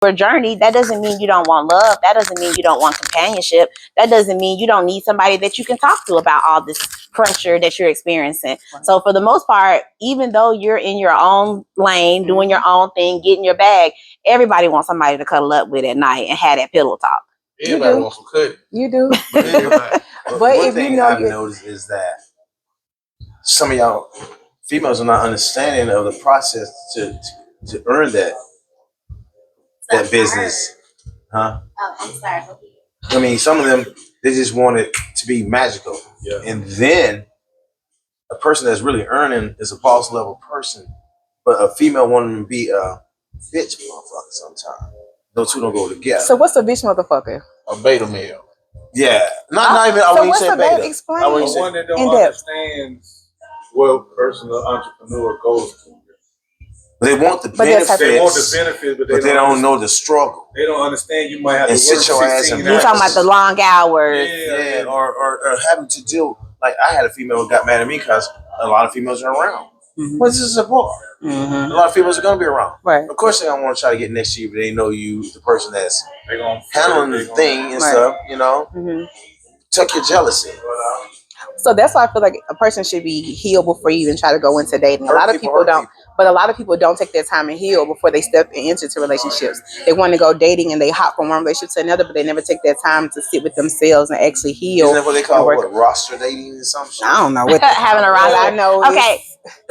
your journey, that doesn't mean you don't want love. That doesn't mean you don't want companionship. That doesn't mean you don't need somebody that you can talk to about all this pressure that you're experiencing. Right. So for the most part, even though you're in your own lane, doing your own thing, getting your bag, everybody wants somebody to cuddle up with at night and have that pillow talk. Everybody wants some cutting. You do. But one thing I've noticed is that some of y'all females are not understanding of the process to earn that business. Huh? Oh, I'm sorry. I mean, some of them, they just want it to be magical. Yeah. And then a person that's really earning is a boss level person, but a female wanting to be a bitch motherfucker sometimes. Those two don't go together. So what's a bitch motherfucker? A beta male. Yeah. Not even, I wouldn't say beta. Explain. I wouldn't say one that don't understand what a person, an entrepreneur goes to. They want the benefits, but they don't know the struggle. They don't understand you might have to sit work your ass in. You're talking about the long hours. Yeah, or having to deal, like I had a female who got mad at me because a lot of females are around. Well, this is a bar. A lot of females are going to be around. Right. Of course, they don't want to try to get next to you, but they know you, the person that's handling the thing and stuff, you know. Tuck your jealousy. So that's why I feel like a person should be healed before you even try to go into dating. A lot of people don't, but a lot of people don't take their time and heal before they step into relationships. They want to go dating and they hop from one relationship to another, but they never take their time to sit with themselves and actually heal. Isn't that what they call roster dating or something? I don't know what having a roster. I know. Okay.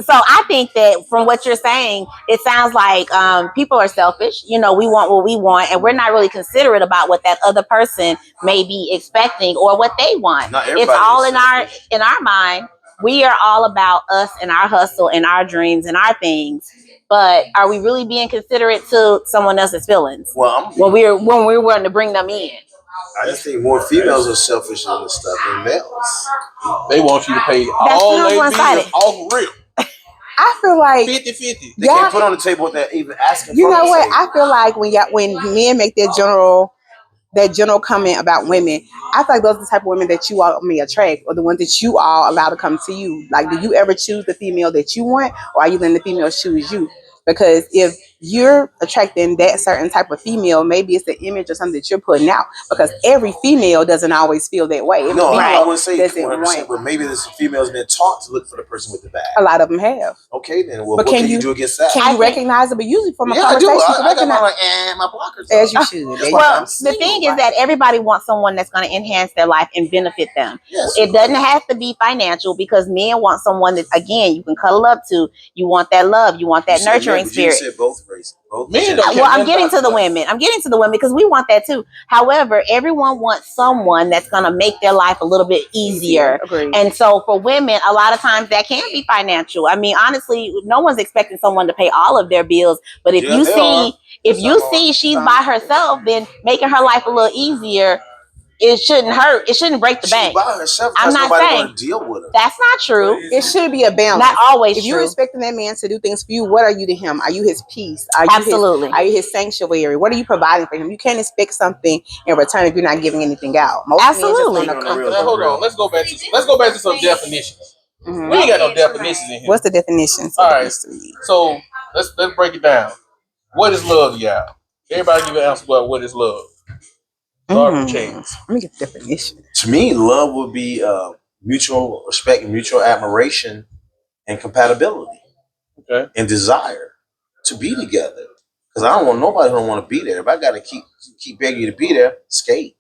So I think that from what you're saying, it sounds like people are selfish. You know, we want what we want, and we're not really considerate about what that other person may be expecting or what they want. It's all in our mind. We are all about us and our hustle and our dreams and our things. But are we really being considerate to someone else's feelings? Well, when we're willing to bring them in. I just think more females are selfish on this stuff than males. They want you to pay all their bills off real. I feel like 50-50. They can't put on the table what they're even asking for. You know what? I feel like when men make their general comment about women, I feel like those are the type of women that you all may attract, or the ones that you all allow to come to you. Like, do you ever choose the female that you want, or are you letting the female choose you? Because if you're attracting that certain type of female, maybe it's the image or something that you're putting out. Because every female doesn't always feel that way. I wouldn't say 100%, but maybe this female's been taught to look for the person with the bag. A lot of them have. Okay, then what can you do against that? Can you recognize it? But usually from a conversation, I got my blockers. As you should. Well, the thing is that everybody wants someone that's going to enhance their life and benefit them. Yes, it doesn't have to be financial, because men want someone that, again, you can cuddle up to. You want that love. You want that nurturing spirit. You said both races. I'm getting to the women. I'm getting to the women because we want that too. However, everyone wants someone that's going to make their life a little bit easier. And so for women, a lot of times that can be financial. I mean, honestly, no one's expecting someone to pay all of their bills. But if you see she's by herself, then making her life a little easier, it shouldn't hurt. It shouldn't break the bank. By herself, I'm not saying deal with her. That's not true. It should be a balance. Not always If true. you're expecting that man to do things for you, what are you to him? Are you his peace? Are you his sanctuary? What are you providing for him? You can't expect something in return if you're not giving anything out. Absolutely. Hold on. Let's go back to some definitions. We ain't got no definitions in here. What's the definition? All right. So let's break it down. What is love, y'all? Everybody give an answer about what is love. Let me get the definition. To me, love would be mutual respect and mutual admiration and compatibility, and desire to be together. Because I don't want nobody who don't want to be there. If I got to keep begging you to be there, skate.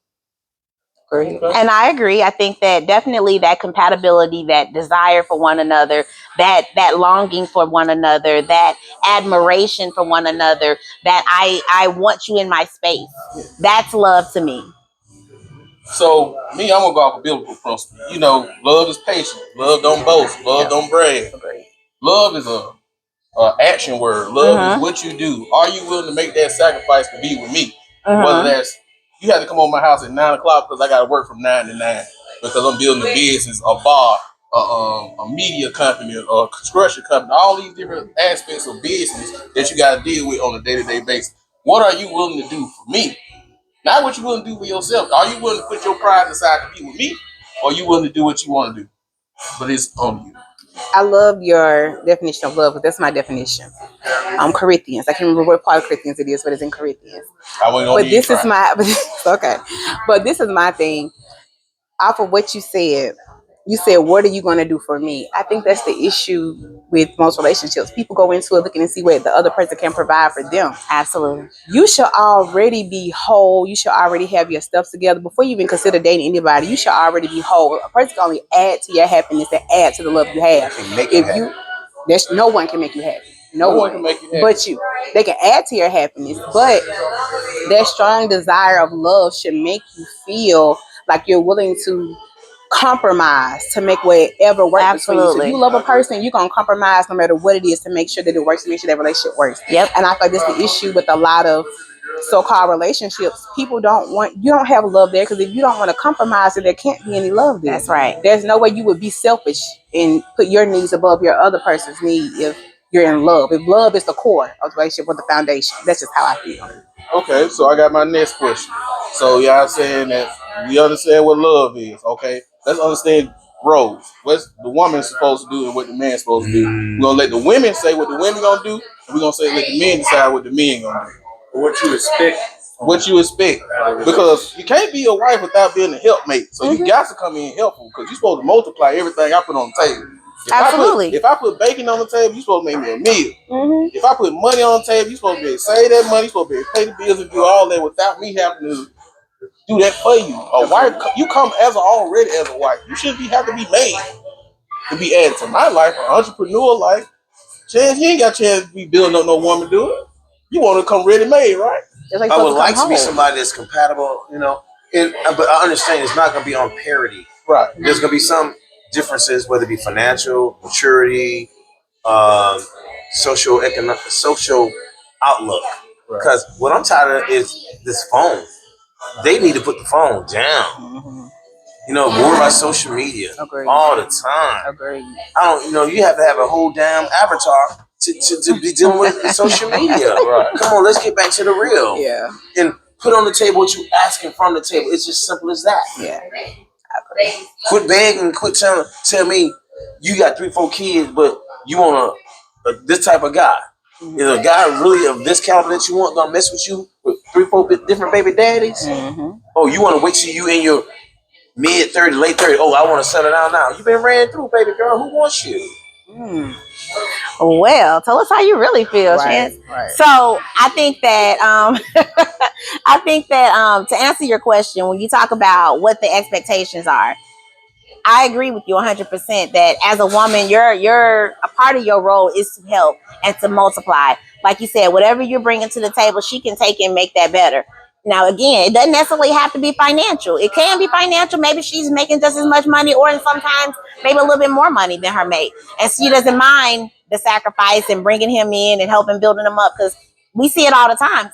And I agree. I think that definitely that compatibility, that desire for one another, that longing for one another, that admiration for one another, that I want you in my space. That's love to me. So me, I'm gonna go off a biblical principle. You know, love is patient. Love don't boast. Love don't brag. Love is a action word. Love is what you do. Are you willing to make that sacrifice to be with me? Whether that's you have to come on my house at 9 o'clock because I got to work from 9 to 9 because I'm building a business, a bar, a media company, a construction company, all these different aspects of business that you got to deal with on a day-to-day basis. What are you willing to do for me? Not what you're willing to do for yourself. Are you willing to put your pride aside to be with me? Or are you willing to do what you want to do? But it's on you. I love your definition of love, but that's my definition. Corinthians. I can't remember what part of Corinthians it is, but it's in Corinthians. I wasn't gonna But be this is trying. my okay. But this is my thing. Off of what you said, what are you going to do for me? I think that's the issue with most relationships. People go into it looking to see what the other person can provide for them. Absolutely. You should already be whole. You should already have your stuff together before you even consider dating anybody. You should already be whole. A person can only add to your happiness and add to the love you have. Can make you If happy. you, there's no one can make you happy. No one one can make you happy. but you. They can add to your happiness, but that strong desire of love should make you feel like you're willing to compromise to make whatever work between you. So if Absolutely. you love a person, you're gonna compromise no matter what it is to make sure that it works, to make sure that relationship works. Yep. And I feel like that's the issue with a lot of so-called relationships. People you don't have love there because if you don't want to compromise, then there can't be any love there. That's right. There's no way you would be selfish and put your needs above your other person's need if you're in love. If love is the core of the relationship or the foundation, that's just how I feel. Okay, so I got my next question. So y'all saying that we understand what love is. Okay, let's understand roles. What's the woman supposed to do and what the man's supposed to do. We're gonna let the women say what the women gonna do, and we're gonna say let the men decide what the men gonna do. What you expect? What you expect, because you can't be a wife without being a helpmate. So you got to come in helpful because you're supposed to multiply everything I put on the table. Absolutely. If I put bacon on the table, you're supposed to make me a meal. Mm-hmm. If I put money on the table, you're supposed to be able to save that money. You're supposed to be able to pay the bills and do all that without me having to do that for you. A wife, you come already as a wife. You shouldn't have to be made to be added to my life, an entrepreneur life. Chance, you ain't got a chance to be building up no woman to do it. You want to come ready made, right? I would like to be somebody that's compatible, but I understand it's not going to be on parity. Right. There's going to be some differences, whether it be financial, maturity, social outlook. Because what I'm tired of is this phone. They need to put the phone down. Worry about social media all the time. Agreed. You have to have a whole damn avatar to be dealing with social media. Right. Come on, let's get back to the real. Yeah. And put on the table what you asking from the table. It's just simple as that. Yeah. Quit begging, quit tell me you got 3-4 kids, but you want this type of guy. Is a guy really of this caliber that you want gonna mess with you with 3-4 different baby daddies? Mm-hmm. Oh, you want to wait till you in your mid 30s, late 30s? Oh, I want to settle down now. You been ran through, baby girl. Who wants you? Well, tell us how you really feel, Chance. Right. So I think that to answer your question, when you talk about what the expectations are, I agree with you 100% that as a woman, you're a part of your role is to help and to multiply. Like you said, whatever you're bringing to the table, she can take and make that better. Now, again, it doesn't necessarily have to be financial. It can be financial. Maybe she's making just as much money or sometimes maybe a little bit more money than her mate. And she doesn't mind the sacrifice and bringing him in and helping building him up because we see it all the time.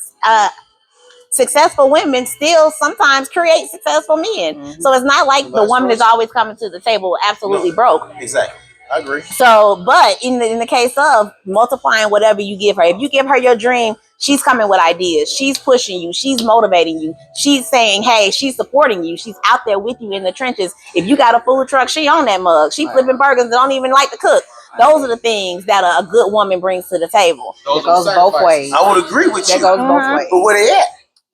Successful women still sometimes create successful men. Mm-hmm. So it's not like the woman is always coming to the table absolutely broke. Exactly. I agree. So, but in the case of multiplying whatever you give her, if you give her your dream, she's coming with ideas. She's pushing you. She's motivating you. She's saying, hey, she's supporting you. She's out there with you in the trenches. If you got a food truck, she on that mug. She flipping burgers and don't even like to cook. Those are the things that a good woman brings to the table. It goes both ways. I would agree with you. That goes both ways. But where they at?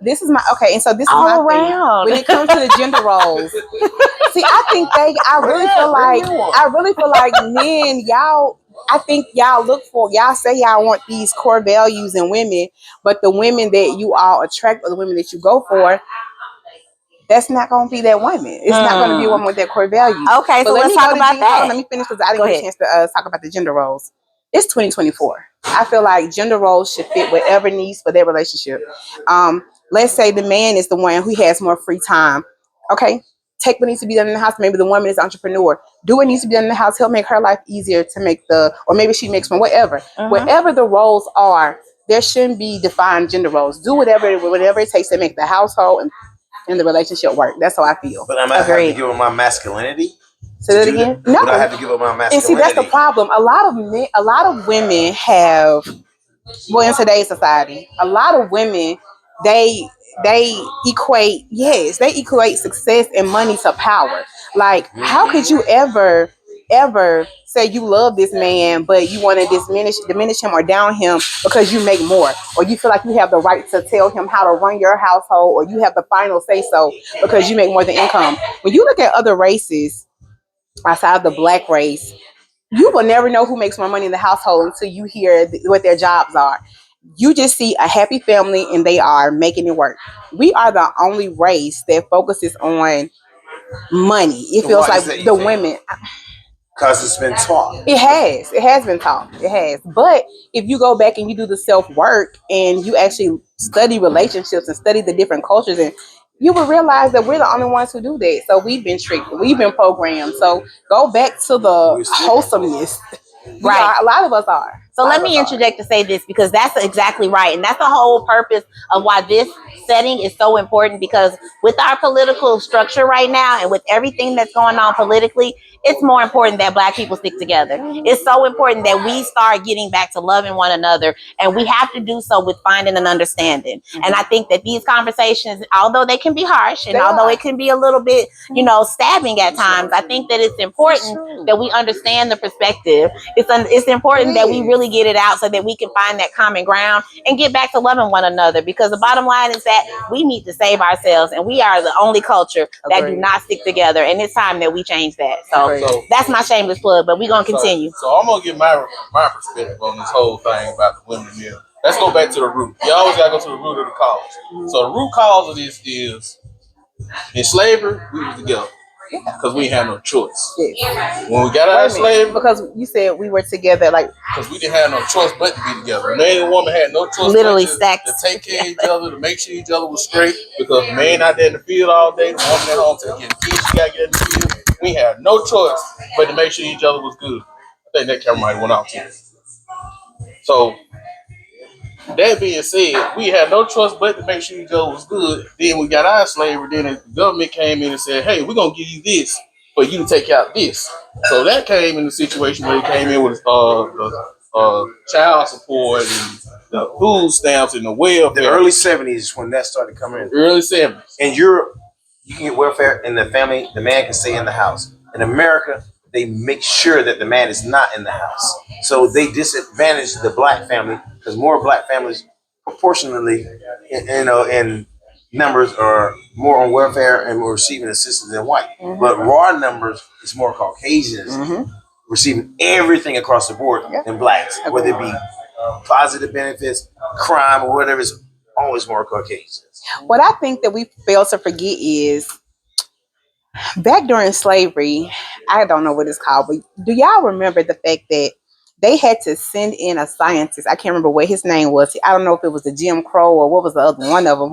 This is my and so this is all my around. thing. When it comes to the gender roles, see, I really feel like men, y'all say y'all want these core values in women, but the women that you all attract or the women that you go for, that's not going to be that woman. It's not going to be a woman with that core value. Okay, so let's talk about that. Let me finish because I didn't get a chance to talk about the gender roles. It's 2024. I feel like gender roles should fit whatever needs for their relationship. Let's say the man is the one who has more free time. Okay, take what needs to be done in the house. Maybe the woman is an entrepreneur. Do what needs to be done in the house. Help make her life easier or maybe she makes one, whatever. Whatever the roles are, there shouldn't be defined gender roles. Do whatever it takes to make the household and the relationship work. That's how I feel. But I'm going to have to give up my masculinity. Say that again? No. But I have to give up my masculinity. And see, that's the problem. A lot of women have, in today's society, a lot of women, they equate success and money to power. Like, how could you ever ever say you love this man, but you want to diminish him or down him because you make more, or you feel like you have the right to tell him how to run your household, or you have the final say so because you make more than income. When you look at other races outside the black race, you will never know who makes more money in the household until you hear what their jobs are. You just see a happy family and they are making it work. We are the only race that focuses on money. It So feels why like is that, you the think? women. Because it's been taught. It has been taught. It has. But if you go back and you do the self work and you actually study relationships and study the different cultures, and you will realize that we're the only ones who do that. So we've been tricked. We've been programmed. So go back to the wholesomeness. Right. A lot of us are. So let me interject to say this, because that's exactly right. And that's the whole purpose of why this setting is so important, because with our political structure right now and with everything that's going on politically, it's more important that Black people stick together. It's so important that we start getting back to loving one another. And we have to do so with finding an understanding. And I think that these conversations, although they can be harsh and although it can be a little bit, stabbing at times, I think that it's important that we understand the perspective. It's important that we really get it out so that we can find that common ground and get back to loving one another, because the bottom line is that we need to save ourselves, and we are the only culture that do not stick together, and it's time that we change that. So that's my shameless plug, but we're going to continue. So I'm going to give my perspective on this whole thing about the women here. Let's go back to the root. You always got to go to the root of the cause. So the root cause of this is, in slavery, we was together. Because we had no choice. Yes. When we got out of slavery, because you said we were together, like, because we didn't have no choice but to be together. Man and woman had no choice Literally but stacked. to take care of each other, to make sure each other was straight. Because the man out there in the field all day, the woman at home to get kids, she got to get in the field. We had no choice but to make sure each other was good. I think that camera might have went out too. So that being said, we had no choice but to make sure each other was good. Then we got out of slavery. Then the government came in and said, "Hey, we're gonna give you this for you to take out this." So that came in the situation where it came in with child support and the food stamps and the welfare. The early 70s when that started coming in. Early 70s. In Europe, you can get welfare in the family. The man can stay in the house. In America, they make sure that the man is not in the house. So they disadvantage the Black family because more Black families proportionally, in numbers are more on welfare and more receiving assistance than white. Mm-hmm. But raw numbers is more Caucasians receiving everything across the board than Blacks, whether it be positive benefits, crime, or whatever. It's always more Caucasians. What I think that we fail to forget is back during slavery, I don't know what it's called, but do y'all remember the fact that they had to send in a scientist? I can't remember what his name was. I don't know if it was the Jim Crow or what was the other one of them.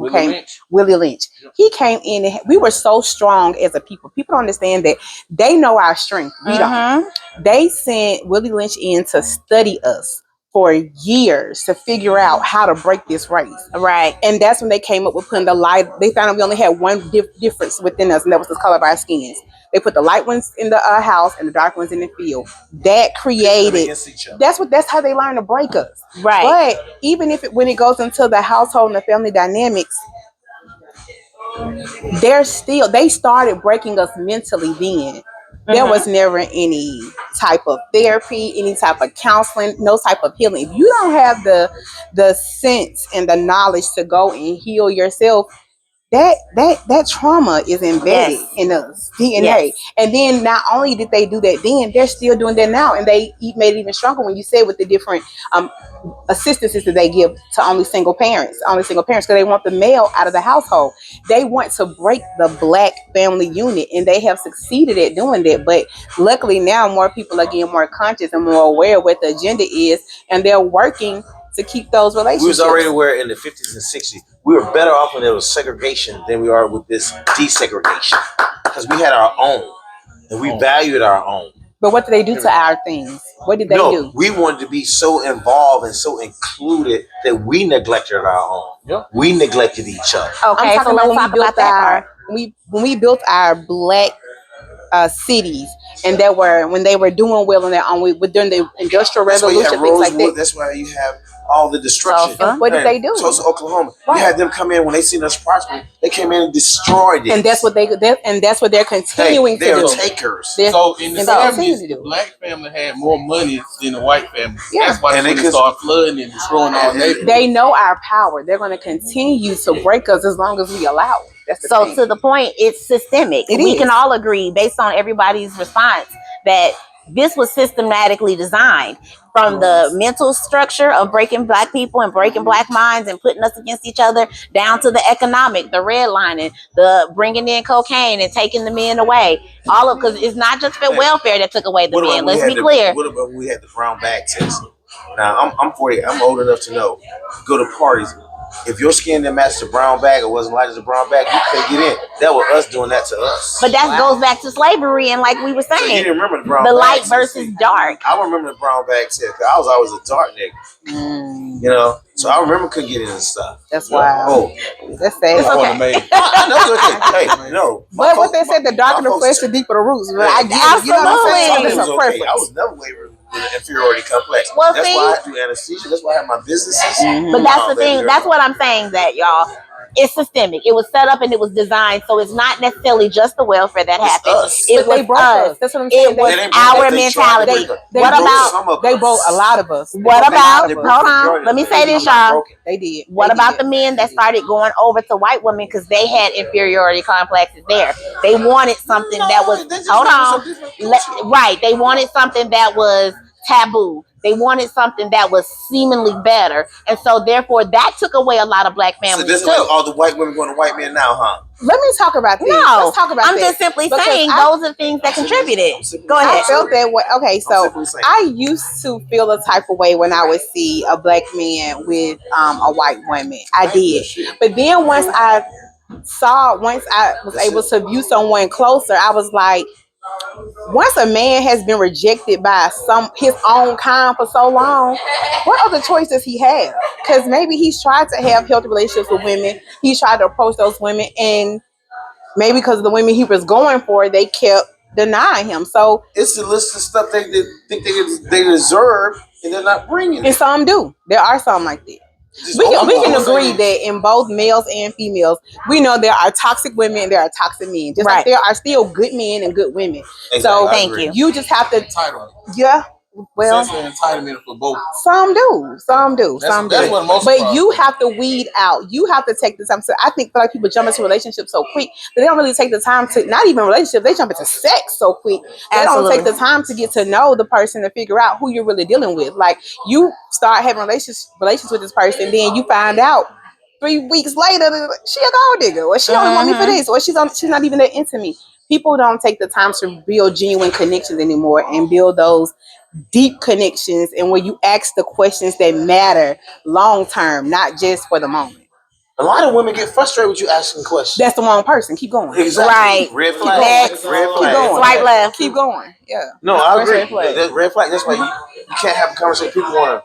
Willie Lynch. Yep. He came in and we were so strong as a people. People don't understand that they know our strength. We don't. They sent Willie Lynch in to study us for years to figure out how to break this race. Right. And that's when they came up with putting the light. They found out we only had one difference within us, and that was the color of our skins. They put the light ones in the house and the dark ones in the field. That created. That's how they learn to break us. Right. But even when it goes into the household and the family dynamics, they started breaking us mentally then. There was never any type of therapy, any type of counseling, no type of healing. If you don't have the sense and the knowledge to go and heal yourself, that trauma is embedded in us, DNA. Yes. And then not only did they do that then, they're still doing that now. And they made it even stronger when you say with the different assistances that they give to only single parents, because they want the male out of the household. They want to break the Black family unit, and they have succeeded at doing that. But luckily now more people are getting more conscious and more aware of what the agenda is, and they're working to keep those relationships. We was already aware in the 50s and 60s. We were better off when there was segregation than we are with this desegregation, because we had our own and we valued our own. But what did they do to our things? What did they do? We wanted to be so involved and so included that we neglected our own. Yep. We neglected each other. Okay, so let's talk about that part. When we built our Black cities, and when they were doing well on their own, during the Industrial Revolution, things like that. That's why you have all the destruction. Tulsa. What did they do? Tulsa, Oklahoma. Right. You had them come in when they seen us prosper. They came in and destroyed it. And that's what they're continuing they to are do. takers. They're- So in the and they continue 70s, to the do. black family had more money than the white family. Yeah. That's why And they they could- started flooding and destroying all neighborhoods. They know our power. They're going to continue to break us as long as we allow it. That's the So thing. to the point, it's systemic. It We is. can all agree, based on everybody's response, that this was systematically designed from the mental structure of breaking black people and breaking black minds and putting us against each other, down to the economic, the redlining, the bringing in cocaine and taking the men away. All of, because it's not just for welfare that took away the What about men. when we Let's had be clear. What about when we had the brown bag test? Now I'm 40. I'm old enough to know. Go to parties. If your skin didn't match the brown bag or wasn't light as a brown bag, you couldn't get in. That was us doing that to us. But that goes back to slavery, and like we were So you saying, didn't remember the brown the bag light test. versus dark. I remember the brown bag test because I was always a dark nigga. You know, so I remember couldn't get in and stuff. That's wild. Oh, That's sad. It's okay. I know it's okay. Hey, no. But what they said, the darker the flesh, the deeper the roots. But I get it. You know what I'm saying? Absolutely. It's It was a okay. I preference. was never wavering with an inferiority complex. Well, That's see- why I do anesthesia. That's why I have my businesses. But that's the thing. That's what I'm saying, that y'all, it's systemic. It was set up and it was designed, so it's not necessarily just the welfare that It's happened. us. It But they was broke us. us. That's what I'm saying. It was They didn't break our us, they tried to mentality. break us. They What broke about? some of They us. broke a lot of us. They What broke a lot about? of us. Hold on. Let me say this, I'm not y'all. broken. They did. What They about did. the men that started going over to white women because they had inferiority complexes there? They wanted something that was, hold on, right? They wanted something that was taboo. They wanted something that was seemingly better, and so therefore that took away a lot of black So families this is too. like all the white women going to white men now, huh? Let me talk about this. No, Let's talk about I'm that. just simply Because saying I- those are things that contributed. Go I ahead. felt that way. Okay, I'm so simply saying. I used to feel a type of way when I would see a black man with a white woman. I did. But then once I was able to view someone closer, I was like, once a man has been rejected by his own kind for so long, what other choice does he have? Because maybe he's tried to have healthy relationships with women. He's tried to approach those women, and maybe because of the women he was going for, they kept denying him. So, It's a list of stuff they think they deserve, and they're not bringing and it. some do. There are some like that. Just- We can I'm gonna say agree this. that in both males and females, we know there are toxic women and there are toxic men. Just Right. like there are still good men and good women. Exactly, So I thank agree. you. you just have to, Entitlement. yeah. Well, Sense of entitlement for both. some do, some do, That's- some that's do. what most But problems you are. have to weed out. You have to take the time. So I think like people jump into relationships so quick that they don't really take the time to, not even relationships, they jump into sex so quick. They Absolutely. don't take the time to get to know the person and figure out who you're really dealing with. Like you start having relations with this person, then you find out 3 weeks later that she a gold digger, or she only want me for this, or she's not even that into me. People don't take the time to build genuine connections anymore and build those deep connections, and where you ask the questions that matter long term, not just for the moment. A lot of women get frustrated with you asking questions. That's the wrong person. Keep going. Exactly. Right. Red flag. Next. Red Keep flag. going. Swipe left. Keep going. Yeah. No, I That's agree. red flag. That's red flag. That's why you can't have a conversation. People want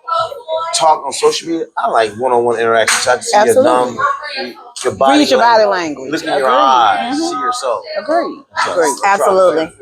to talk on social media. I like one-on-one interactions. I see your Absolutely. your body Read your body language. Look in your Agreed. eyes. See your soul. Agreed. So, Agreed. Absolutely.